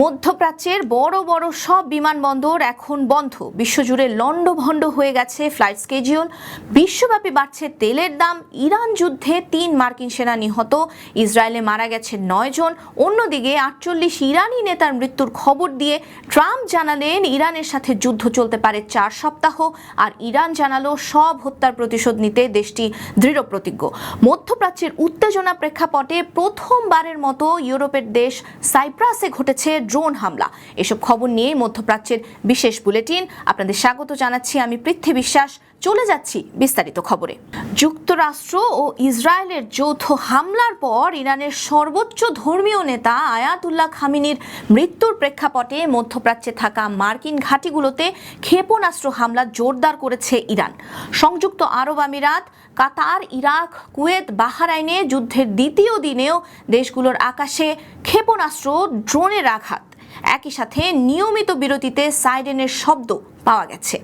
মধ্যপ্রাচ্যের বড় বড় সব বিমানবন্দর এখন বন্ধ। বিশ্বজুড়ে লন্ডভন্ড হয়ে গেছে ফ্লাইট স্কেডিউল। বিশ্বব্যাপী বাড়ছে তেলের দাম। ইরান যুদ্ধে ৩ মার্কিন সেনা নিহত, ইসরায়েলে মারা গেছে ৯ জন। অন্যদিকে ৪৮ ইরানি নেতার মৃত্যুর খবর দিয়ে ট্রাম্প জানালেন ইরানের সাথে যুদ্ধ চলতে পারে ৪ সপ্তাহ। আর ইরান জানালো সব হত্যার প্রতিশোধ নিতে দেশটি দৃঢ় প্রতিজ্ঞ। মধ্যপ্রাচ্যের উত্তেজনা প্রেক্ষাপটে প্রথমবারের মতো ইউরোপের দেশ সাইপ্রাসে ঘটেছে ড্রোন হামলা। এসব খবর নিয়ে মধ্যপ্রাচ্যের বিশেষ বুলেটিন আপনাদের স্বাগত জানাচ্ছি। আমি পৃথ্বী বিশ্বাস। চলে যাচ্ছি বিস্তারিত খবরে। যুক্তরাষ্ট্র ও ইসরায়েলের যৌথ হামলার পর ইরানের সর্বোচ্চ ধর্মীয় নেতা আয়াতুল্লাহ খামেনির মৃত্যুর প্রেক্ষাপটে মধ্যপ্রাচ্যে থাকা মার্কিন ঘাঁটিগুলোতে ক্ষেপণাস্ত্র হামলা জোরদার করেছে ইরান। সংযুক্ত আরব আমিরাত, কাতার, ইরাক, কুয়েত, বাহরাইনে যুদ্ধের দ্বিতীয় দিনেও দেশগুলোর আকাশে ক্ষেপণাস্ত্র, ড্রোনের আঘাত, একই সাথে নিয়মিত বিরতিতে সাইরেনের শব্দ পাওয়া গেছে।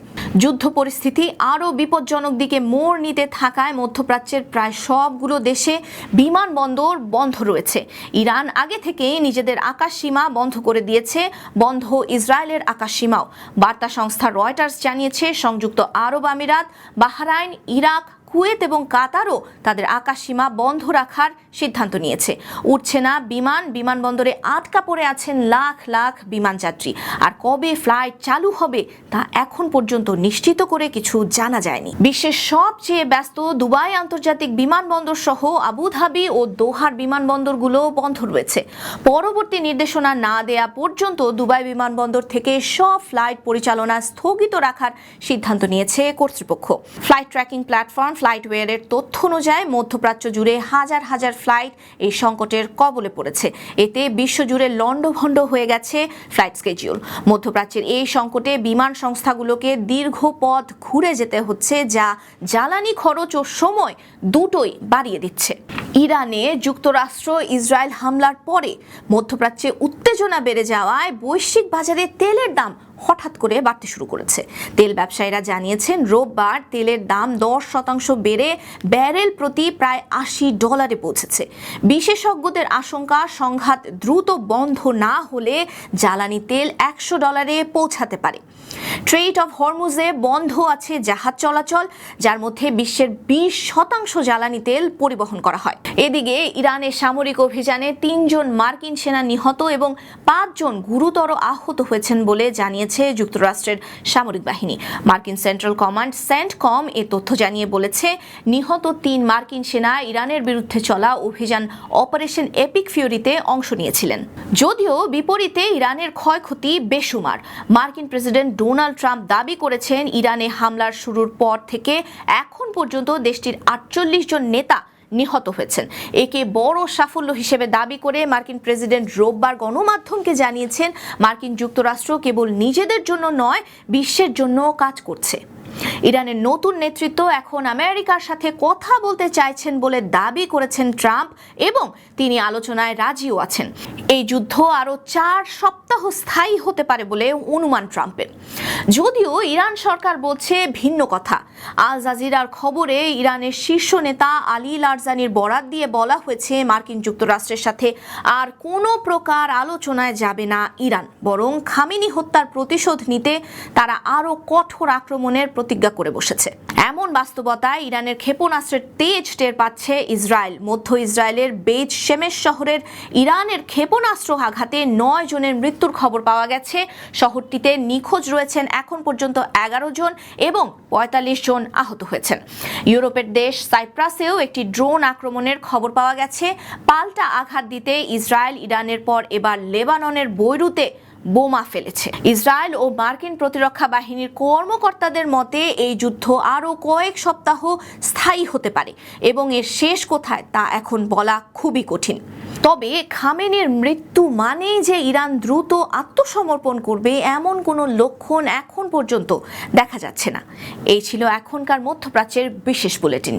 যুদ্ধ পরিস্থিতি আরও বিপজ্জনক দিকে মোড় নিতে থাকায় মধ্যপ্রাচ্যের প্রায় সবগুলো দেশে বিমানবন্দর বন্ধ রয়েছে। ইরান আগে থেকে নিজেদের আকাশ সীমা বন্ধ করে দিয়েছে, বন্ধ ইসরায়েলের আকাশ সীমাও। বার্তা সংস্থা রয়টার্স জানিয়েছে সংযুক্ত আরব আমিরাত, বাহরাইন, ইরাক, কুয়েত এবং কাতারও তাদের আকাশ সীমা বন্ধ রাখার সিদ্ধান্ত নিয়েছে। উঠছে না বিমান, বিমানবন্দরে আটকা পড়ে আছেন লাখ লাখ বিমানযাত্রী। আর কবে ফ্লাইট চালু হবে তা এখন পর্যন্ত নিশ্চিত করে কিছু জানা যায়নি। বিশ্বের সবচেয়ে ব্যস্ত দুবাই আন্তর্জাতিক বিমানবন্দর সহ আবুধাবি ও দোহার বিমানবন্দরগুলো বন্ধ রয়েছে। পরবর্তী নির্দেশনা না দেয়া পর্যন্ত দুবাই বিমানবন্দর থেকে সব ফ্লাইট পরিচালনা স্থগিত রাখার সিদ্ধান্ত নিয়েছে কর্তৃপক্ষ। ফ্লাইট ট্র্যাকিং প্ল্যাটফর্ম ফ্লাইটওয়্যারের তথ্য অনুযায়ী মধ্যপ্রাচ্য জুড়ে হাজার হাজার ফ্লাইট এই সংকটের কবলে পড়েছে। এতে বিশ্বজুড়ে লন্ডভন্ড হয়ে গেছে ফ্লাইট স্কেডিউল। মধ্যপ্রাচ্যের এই সংকটে বিমান সংস্থাগুলোকে দীর্ঘ পথ ঘুরে যেতে হচ্ছে, যা জ্বালানি খরচ ও সময় দুটোই বাড়িয়ে দিচ্ছে। ইরানে যুক্তরাষ্ট্র ইসরায়েল হামলার পরে মধ্যপ্রাচ্যে উত্তেজনা বেড়ে যাওয়ায় বৈশ্বিক বাজারে তেলের দাম হঠাৎ করে বাড়তে শুরু করেছে। তেল ব্যবসায়ীরা জানিয়েছেন রোববার তেলের দাম 10% বেড়ে ব্যারেল প্রতি প্রায় $80 পৌঁছেছে। বিশেষজ্ঞদের আশঙ্কা সংঘাত দ্রুত বন্ধ না হলে জ্বালানি তেল $100 পৌঁছাতে পারে। স্ট্রেইট অফ হরমুজে বন্ধ আছে জাহাজ চলাচল, যার মধ্যে বিশ্বের 20% জ্বালানি তেল পরিবহন করা হয়। এদিকে ইরানের সামরিক অভিযানে 3 জন মার্কিন সেনা নিহত এবং 5 জন গুরুতর আহত হয়েছেন বলে জানিয়েছে যুক্তরাষ্ট্রের সামরিক বাহিনী। মার্কিন সেন্ট্রাল কমান্ড সেন্টকম এ তথ্য জানিয়ে বলেছে নিহত 3 মার্কিন সেনা ইরানের বিরুদ্ধে চলা অভিযান অপারেশন এপিক ফিউরিতে অংশ নিয়েছিলেন। যদিও বিপরীতে ইরানের ক্ষয়ক্ষতি বেশুমার। মার্কিন প্রেসিডেন্ট ডোনাল্ড ট্রাম্প দাবি করেছেন ইরানে হামলার শুরুর পর থেকে এখন পর্যন্ত দেশটির 48 জন নেতা নিহত হয়েছেন। একে বড় সাফল্য হিসেবে দাবি করে মার্কিন প্রেসিডেন্ট রোববার গণমাধ্যমকে জানিয়েছেন মার্কিন যুক্তরাষ্ট্র কেবল নিজেদের জন্য নয়, বিশ্বের জন্য কাজ করছে। ইরানের নতুন নেতৃত্ব এখন আমেরিকার সাথে কথা বলতে চাইছেন বলে দাবি করেছেন ট্রাম্প এবং তিনি আলোচনায় রাজিও আছেন। এই যুদ্ধ আরও 4 সপ্তাহ স্থায়ী হতে পারে বলে অনুমান ট্রাম্পের। যদিও ইরান সরকার বলছে ভিন্ন কথা। আল জাজিরার খবরে ইরানের শীর্ষ নেতা আলী লারজানির বরাত দিয়ে বলা হয়েছে মার্কিন যুক্তরাষ্ট্রের সাথে আর কোনো প্রকার আলোচনায় যাবে না ইরান, বরং খামেনি হত্যার প্রতিশোধ নিতে তারা আরও কঠোর আক্রমণের প্রতিজ্ঞা করে বসেছে। এমন বাস্তবতায় ইরানের ক্ষেপণাস্ত্রের তেজ টের পাচ্ছে ইসরায়েল। মধ্য ইসরায়েলের বেইত শেমেশ শহরের ইরানের ক্ষেপণাস্ত্র আঘাতে 9 জনের মৃত্যুর খবর পাওয়া গেছে। শহরটিতে নিখোঁজ রয়েছেন এখন পর্যন্ত 11 জন এবং 45 জন আহত হয়েছেন। ইউরোপের দেশ সাইপ্রাসেও একটি ড্রোন আক্রমণের খবর পাওয়া গেছে। পাল্টা আঘাত দিতে ইসরায়েল ইরানের পর এবার লেবাননের বৈরুতে বোমা ফেলেছে। ইসরায়েল ও মার্কিন প্রতিরক্ষা বাহিনীর কর্মকর্তাদের মতে এই যুদ্ধ আরও কয়েক সপ্তাহ স্থায়ী হতে পারে এবং এর শেষ কোথায় তা এখন বলা খুবই কঠিন। তবে খামেনির মৃত্যু মানেই যে ইরান দ্রুত আত্মসমর্পণ করবে এমন কোনো লক্ষণ এখন পর্যন্ত দেখা যাচ্ছে না। এই ছিল এখনকার মধ্যপ্রাচ্যের বিশেষ বুলেটিন।